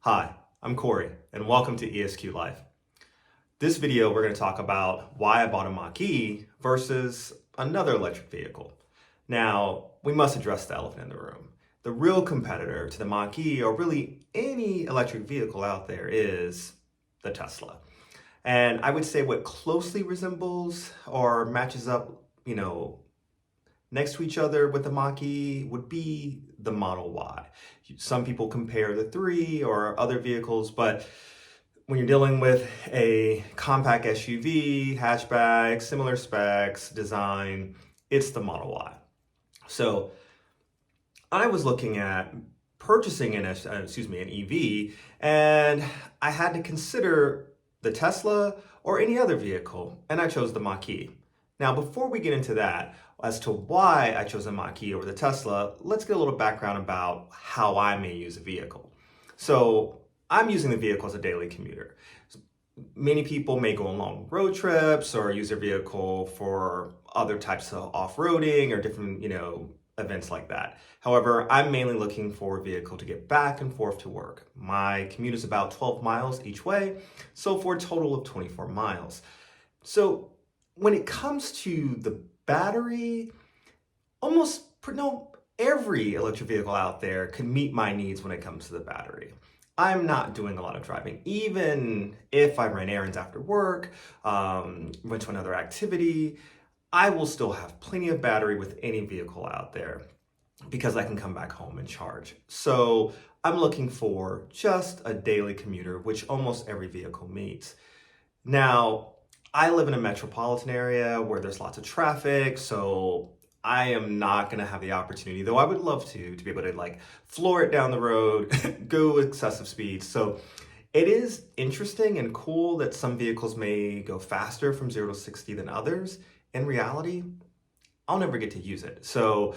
Hi, I'm Corey, and welcome to ESQ Life. This video, we're going to talk about why I bought a Mach E versus another electric vehicle. Now, we must address the elephant in the room. The real competitor to the Mach E, or really any electric vehicle out there, is the Tesla. And I would say what closely resembles or matches up, next to each other with the Mach E would be the Model Y. Some people compare the 3 or other vehicles, but when you're dealing with a compact SUV, hatchback, similar specs, design, it's the Model Y. So I was looking at purchasing an EV, and I had to consider the Tesla or any other vehicle, and I chose the Mach E. Now, before we get into that, as to why I chose a Mach E over the Tesla, let's get a little background about how I may use a vehicle. So I'm using the vehicle as a daily commuter. Many people may go on long road trips or use their vehicle for other types of off-roading or different, events like that. However, I'm mainly looking for a vehicle to get back and forth to work. My commute is about 12 miles each way, so for a total of 24 miles. So when it comes to the battery, every electric vehicle out there can meet my needs when it comes to the battery. I'm not doing a lot of driving. Even if I ran errands after work, went to another activity, I will still have plenty of battery with any vehicle out there because I can come back home and charge. So I'm looking for just a daily commuter, which almost every vehicle meets. Now, I live in a metropolitan area where there's lots of traffic, so I am not going to have the opportunity, though I would love to be able to floor it down the road, go excessive speeds. So it is interesting and cool that some vehicles may go faster from 0 to 60 than others. In reality, I'll never get to use it. So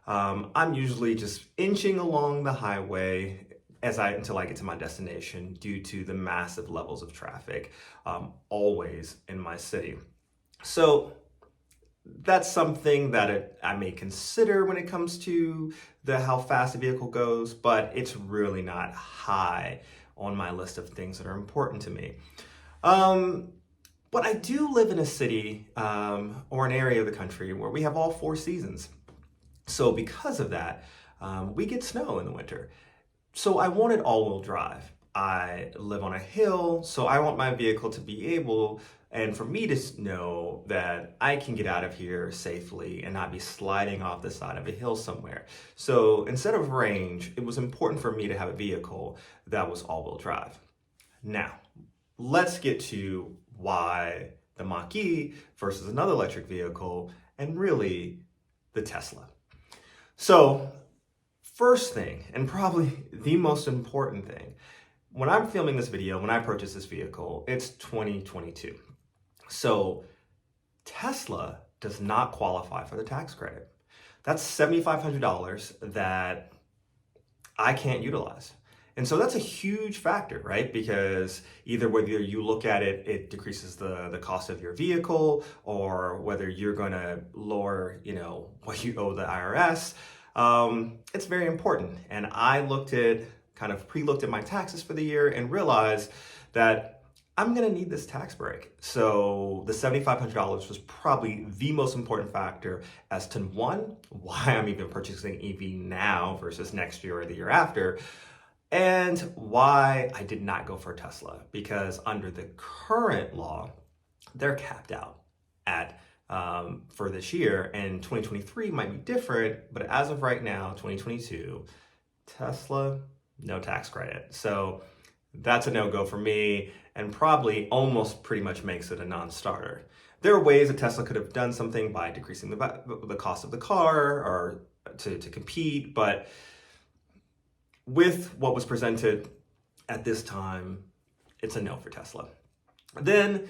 I'm usually just inching along the highway until I get to my destination due to the massive levels of traffic always in my city. So that's something that I may consider when it comes to how fast a vehicle goes, but it's really not high on my list of things that are important to me. But I do live in a city or an area of the country where we have all 4 seasons. So because of that, we get snow in the winter. So I wanted all-wheel drive. I live on a hill, so I want my vehicle to be able, and for me to know that I can get out of here safely and not be sliding off the side of a hill somewhere. So instead of range, it was important for me to have a vehicle that was all-wheel drive. Now, let's get to why the Mach E versus another electric vehicle, and really the Tesla. So first thing, and probably the most important thing, when I'm filming this video, when I purchased this vehicle, it's 2022. So Tesla does not qualify for the tax credit. That's $7,500 that I can't utilize. And so that's a huge factor, right? Because either whether you look at it, it decreases the cost of your vehicle, or whether you're going to lower, what you owe the IRS. It's very important. And I pre-looked at my taxes for the year and realized that I'm going to need this tax break. So the $7,500 was probably the most important factor as to, one, why I'm even purchasing EV now versus next year or the year after, and why I did not go for a Tesla, because under the current law, they're capped out at for this year, and 2023 might be different, but as of right now, 2022, Tesla, no tax credit. So that's a no-go for me, and probably almost pretty much makes it a non-starter. There are ways that Tesla could have done something by decreasing the cost of the car or to compete, but with what was presented at this time, it's a no for Tesla. Then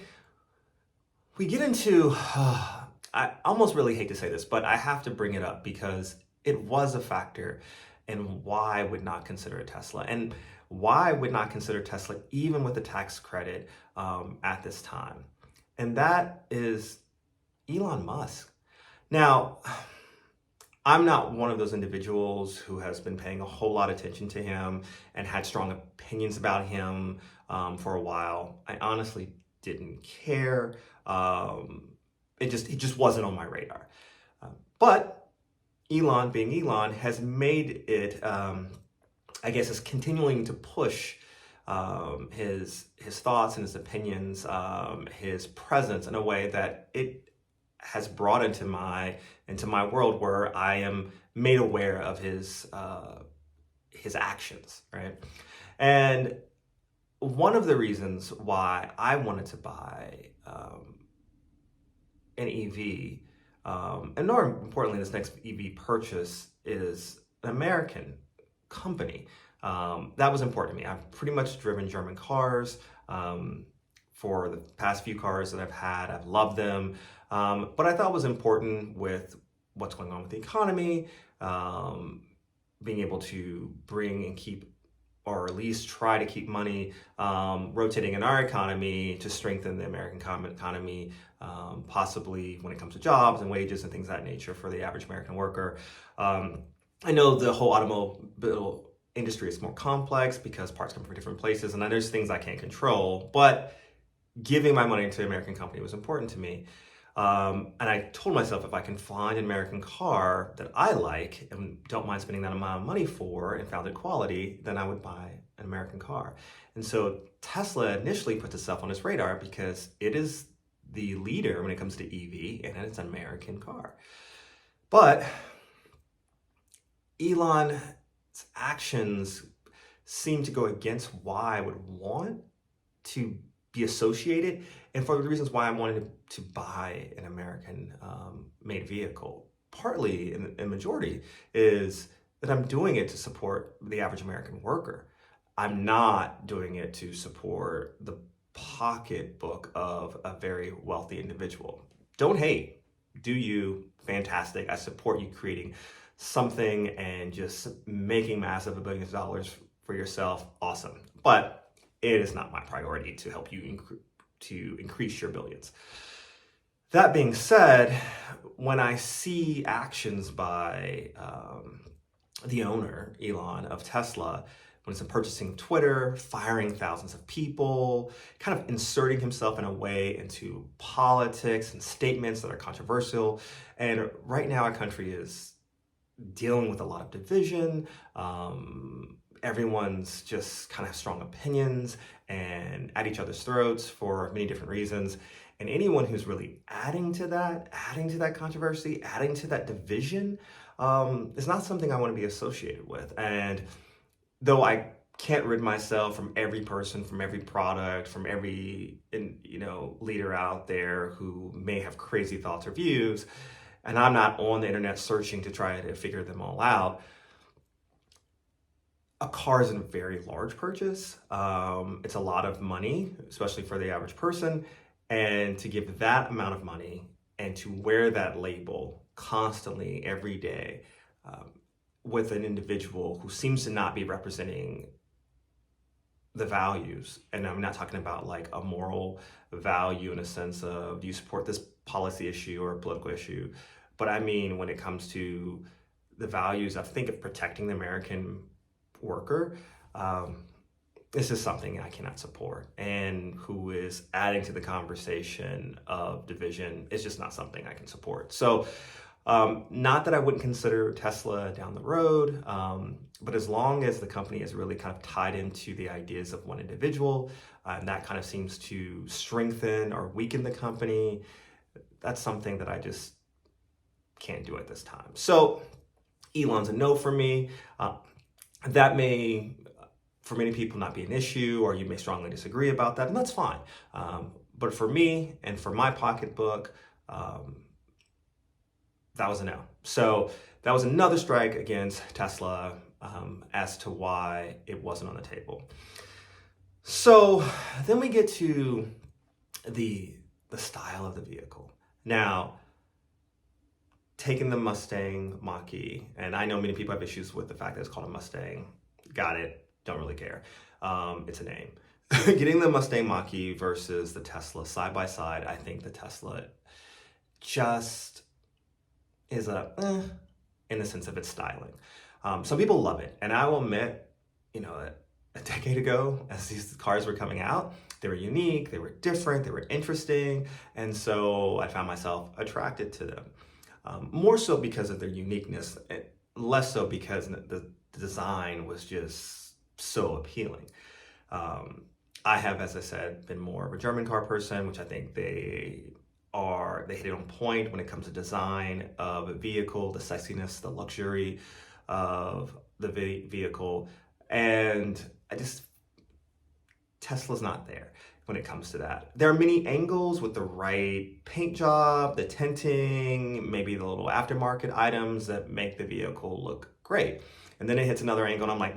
we get into, I almost really hate to say this, but I have to bring it up because it was a factor in why I would not consider a Tesla, and why I would not consider Tesla even with the tax credit at this time. And that is Elon Musk. Now, I'm not one of those individuals who has been paying a whole lot of attention to him and had strong opinions about him for a while. I honestly didn't care. It just wasn't on my radar. But Elon, being Elon, has made it. I guess is continuing to push his thoughts and his opinions, his presence in a way that it has brought into my world, where I am made aware of his actions, right? And one of the reasons why I wanted to buy an EV, and more importantly, this next EV purchase is an American company. That was important to me. I've pretty much driven German cars for the past few cars that I've had. I've loved them. But I thought it was important with what's going on with the economy, being able to bring and keep, or at least try to keep money rotating in our economy to strengthen the American economy, possibly when it comes to jobs and wages and things of that nature for the average American worker. I know the whole automobile industry is more complex because parts come from different places, and there's things I can't control, but giving my money to an American company was important to me. And I told myself, if I can find an American car that I like and don't mind spending that amount of money for and found it quality, then I would buy an American car. And so Tesla initially put itself on its radar because it is the leader when it comes to EV, and it's an American car. But Elon's actions seem to go against why I would want to be associated, and for the reasons why I wanted to buy an American made vehicle. Partly, and majority, is that I'm doing it to support the average American worker. I'm not doing it to support the pocketbook of a very wealthy individual. Don't hate. Do you? Fantastic. I support you creating something and just making massive billions of dollars for yourself. Awesome. But it is not my priority to help you to increase your billions. That being said, when I see actions by the owner, Elon, of Tesla, when it's purchasing Twitter, firing thousands of people, kind of inserting himself in a way into politics and statements that are controversial. And right now our country is dealing with a lot of division. Everyone's just kind of have strong opinions and at each other's throats for many different reasons. And anyone who's really adding to that controversy, adding to that division, is not something I want to be associated with. And though I can't rid myself from every person, from every product, from every leader out there who may have crazy thoughts or views, and I'm not on the internet searching to try to figure them all out, a car is a very large purchase. It's a lot of money, especially for the average person. And to give that amount of money and to wear that label constantly every day with an individual who seems to not be representing the values, and I'm not talking about like a moral value in a sense of, do you support this policy issue or political issue? But I mean, when it comes to the values, I think of protecting the American worker, this is something I cannot support, and who is adding to the conversation of division is just not something I can support. So not that I wouldn't consider Tesla down the road, but as long as the company is really kind of tied into the ideas of one individual, and that kind of seems to strengthen or weaken the company, that's something that I just can't do at this time. So Elon's a no for me. That may, for many people, not be an issue, or you may strongly disagree about that, and that's fine. But for me and for my pocketbook, that was a no. So that was another strike against Tesla as to why it wasn't on the table. So then we get to the style of the vehicle. Now, taking the Mustang Mach E, and I know many people have issues with the fact that it's called a Mustang. Got it. Don't really care. It's a name. Getting the Mustang Mach E versus the Tesla side by side, I think the Tesla just is in the sense of its styling. Some people love it, and I will admit, a decade ago as these cars were coming out. They were unique, they were different, they were interesting, and so I found myself attracted to them. More so because of their uniqueness, less so because the design was just so appealing. Um, I have, as I said, been more of a German car person, which I think they hit it on point when it comes to design of a vehicle, the sexiness, the luxury of the vehicle. And I just, Tesla's not there when it comes to that. There are many angles with the right paint job, the tinting, maybe the little aftermarket items that make the vehicle look great. And then it hits another angle and I'm like,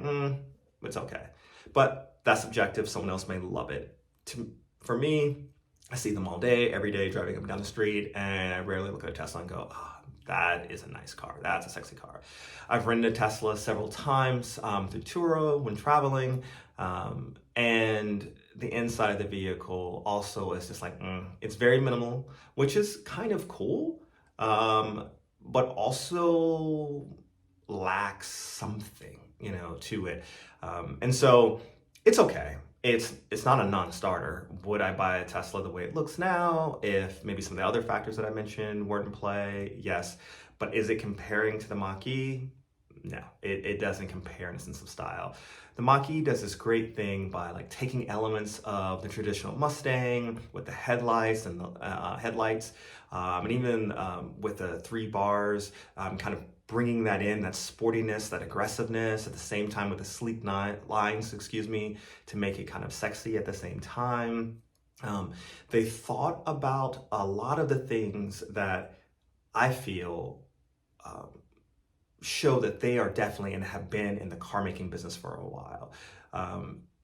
it's okay. But that's subjective. Someone else may love it. For me, I see them all day, every day, driving up down the street, and I rarely look at a Tesla and go, that is a nice car. That's a sexy car. I've rented a Tesla several times through Turo when traveling, and the inside of the vehicle also is just like, it's very minimal, which is kind of cool, but also lacks something, to it. And so it's okay. It's not a non-starter. Would I buy a Tesla the way it looks now if maybe some of the other factors that I mentioned weren't in play? Yes. But is it comparing to the Mach E? No, it doesn't compare in a sense of style. The Mach E does this great thing by like taking elements of the traditional Mustang with the headlights and the headlights, and even with the 3 bars, kind of bringing that in, that sportiness, that aggressiveness, at the same time with the sleek lines, to make it kind of sexy at the same time. They thought about a lot of the things that I feel show that they are definitely and have been in the car making business for a while.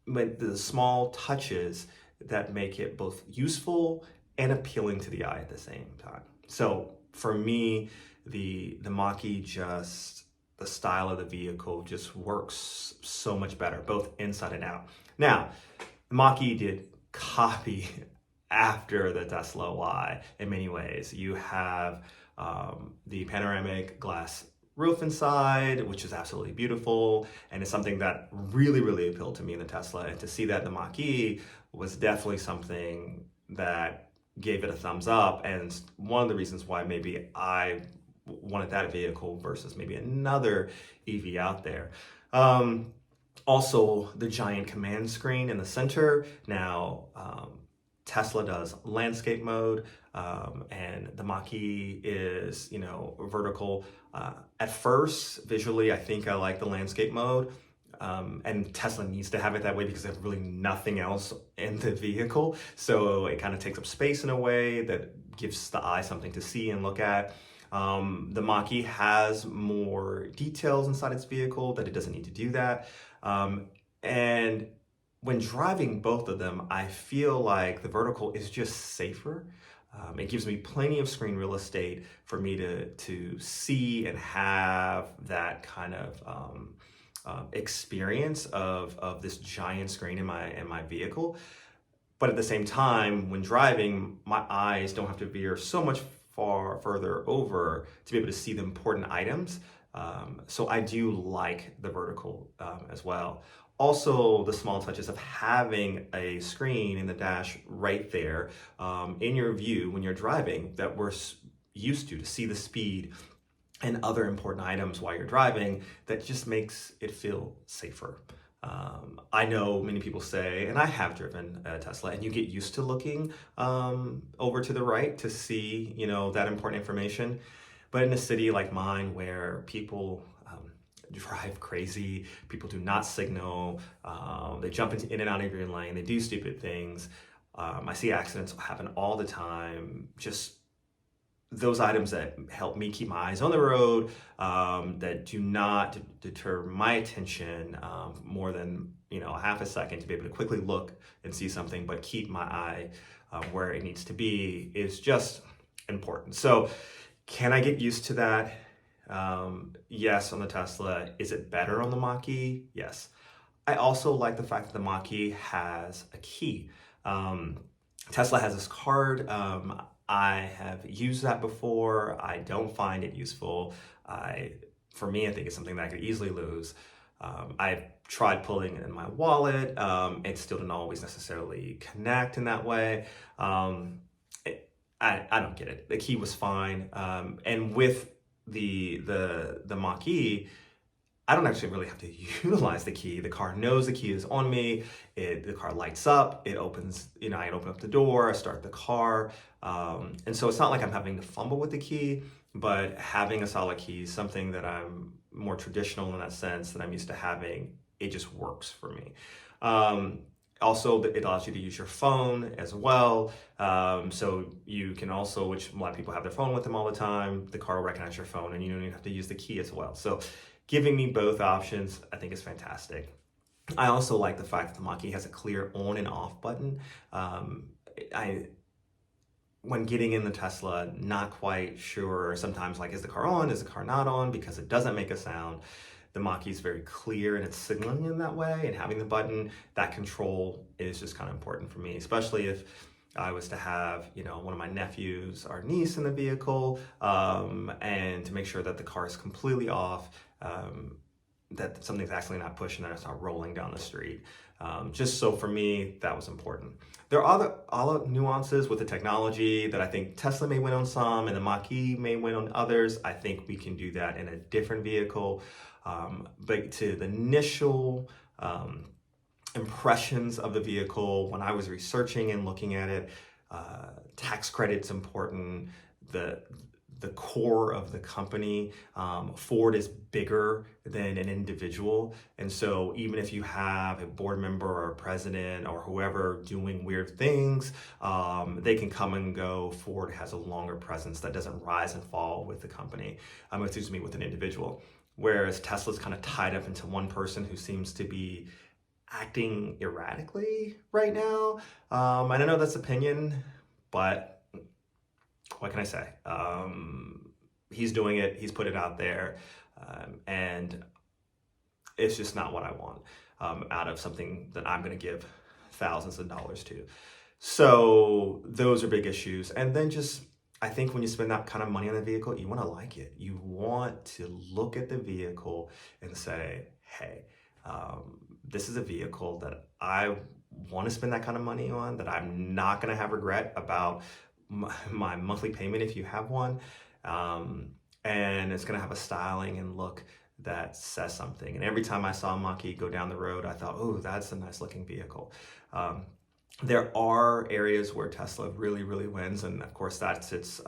But the small touches that make it both useful and appealing to the eye at the same time. So for me, the Mach E, just the style of the vehicle just works so much better, both inside and out. Now, Mach E did copy after the Tesla Y in many ways. You have the panoramic glass roof inside, which is absolutely beautiful, and it's something that really, really appealed to me in the Tesla. And to see that in the Mach E was definitely something that gave it a thumbs up, and one of the reasons why maybe I wanted that vehicle versus maybe another EV out there. Also, the giant command screen in the center. Now, Tesla does landscape mode, and the Mach E is, vertical. At first, visually, I think I like the landscape mode. And Tesla needs to have it that way because there's really nothing else in the vehicle. So it kind of takes up space in a way that gives the eye something to see and look at. The Mach E has more details inside its vehicle that it doesn't need to do that. And when driving both of them, I feel like the vertical is just safer. It gives me plenty of screen real estate for me to see and have that kind of experience of this giant screen in my vehicle. But at the same time, when driving, my eyes don't have to veer so much far further over to be able to see the important items. So I do like the vertical as well. Also, the small touches of having a screen in the dash right there in your view when you're driving that we're used to see the speed and other important items while you're driving, that just makes it feel safer. I know many people say, and I have driven a Tesla, and you get used to looking over to the right to see, that important information. But in a city like mine where people drive crazy, people do not signal, they jump in and out of your lane, they do stupid things. I see accidents happen all the time. Just those items that help me keep my eyes on the road, that do not deter my attention more than a half a second to be able to quickly look and see something, but keep my eye where it needs to be, is just important. So can I get used to that? Yes, on the Tesla. Is it better on the Mach E? Yes. I also like the fact that the Mach E has a key. Tesla has this card. I have used that before. I don't find it useful. For me, I think it's something that I could easily lose. I tried pulling it in my wallet. It still didn't always necessarily connect in that way. Um, I don't get it. The key was fine. And with the Mach E, I don't actually really have to utilize the key. The car knows the key is on me. The car lights up. It opens, I open up the door, I start the car. And so it's not like I'm having to fumble with the key, but having a solid key is something that I'm more traditional in that sense that I'm used to having. It just works for me. Um, Also, it allows you to use your phone as well. So you can also, which a lot of people have their phone with them all the time, the car will recognize your phone and you don't even have to use the key as well. So giving me both options, I think is fantastic. I also like the fact that the Mach E has a clear on and off button. Um, I when getting in the Tesla, not quite sure. Sometimes like, is the car on? Is the car not on? Because it doesn't make a sound. The Mach E is very clear and it's signaling in that way, and having the button, that control is just kind of important for me, especially if I was to have, one of my nephews or niece in the vehicle, and to make sure that the car is completely off, that something's actually not pushing, that it's not rolling down the street. Just so for me, that was important. There are other nuances with the technology that I think Tesla may win on some and the Mach E may win on others. I think we can do that in a different vehicle. But to the initial impressions of the vehicle, when I was researching and looking at it, tax credit's important. The core of the company, Ford is bigger than an individual. And so even if you have a board member or a president or whoever doing weird things, they can come and go. Ford has a longer presence that doesn't rise and fall with the company, with an individual. Whereas Tesla's kind of tied up into one person who seems to be acting erratically right now. And I know that's opinion, but what can I say? He's doing it, he's put it out there, and it's just not what I want out of something that I'm going to give thousands of dollars to. So those are big issues. And then just, I think when you spend that kind of money on a vehicle, you want to like it. You want to look at the vehicle and say, hey, this is a vehicle that I want to spend that kind of money on, that I'm not going to have regret about my monthly payment if you have one. And it's going to have a styling and look that says something. And every time I saw Mach E go down the road, I thought, oh, that's a nice looking vehicle. There are areas where Tesla really, really wins, and of course that's its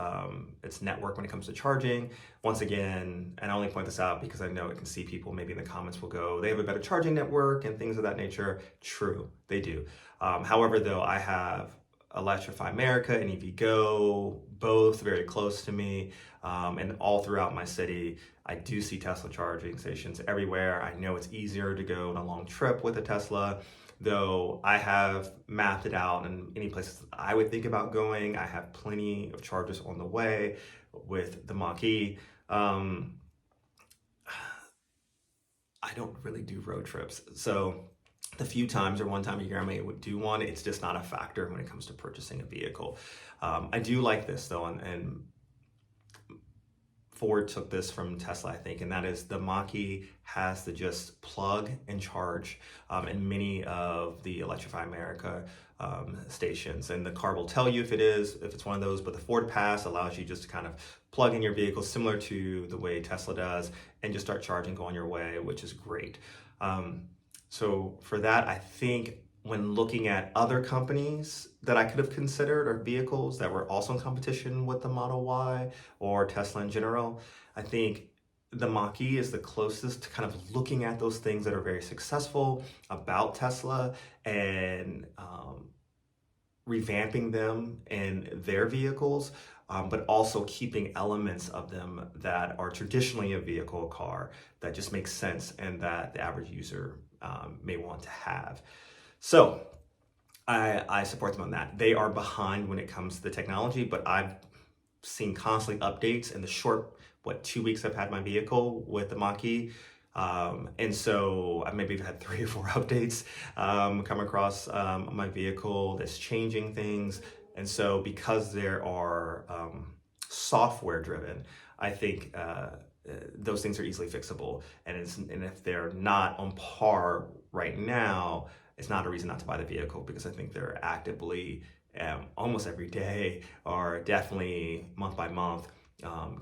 network when it comes to charging. Once again, and I only point this out because I know I can see people maybe in the comments will go, they have a better charging network and things of that nature. True, they do. However, though, I have Electrify America and EVgo, both very close to me, and all throughout my city. I do see Tesla charging stations everywhere. I know it's easier to go on a long trip with a Tesla, though I have mapped it out, and any places I would think about going, I have plenty of chargers on the way with the Mach E. I don't really do road trips, so the few times or one time a year I may do one, it's just not a factor when it comes to purchasing a vehicle. I do like this though, and Ford took this from Tesla, I think, and that is the Mach E has the just plug and charge in many of the Electrify America stations. And the car will tell you if it's one of those, but the Ford Pass allows you just to kind of plug in your vehicle similar to the way Tesla does and just start charging, go on your way, which is great. So for that, I think when looking at other companies that I could have considered or vehicles that were also in competition with the Model Y or Tesla in general, I think the Mach E is the closest to kind of looking at those things that are very successful about Tesla and revamping them in their vehicles, but also keeping elements of them that are traditionally a vehicle, a car, that just makes sense and that the average user may want to have. So I support them on that. They are behind when it comes to the technology, but I've seen constantly updates in the short, 2 weeks I've had my vehicle with the Mach E. And so I maybe have had 3 or 4 updates come across my vehicle that's changing things. And so because there are software driven, I think those things are easily fixable. And if they're not on par right now, it's not a reason not to buy the vehicle, because I think they're actively, almost every day, or definitely month by month,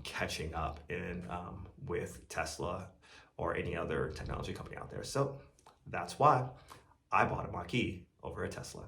catching up with Tesla or any other technology company out there. So that's why I bought a Mach E over a Tesla.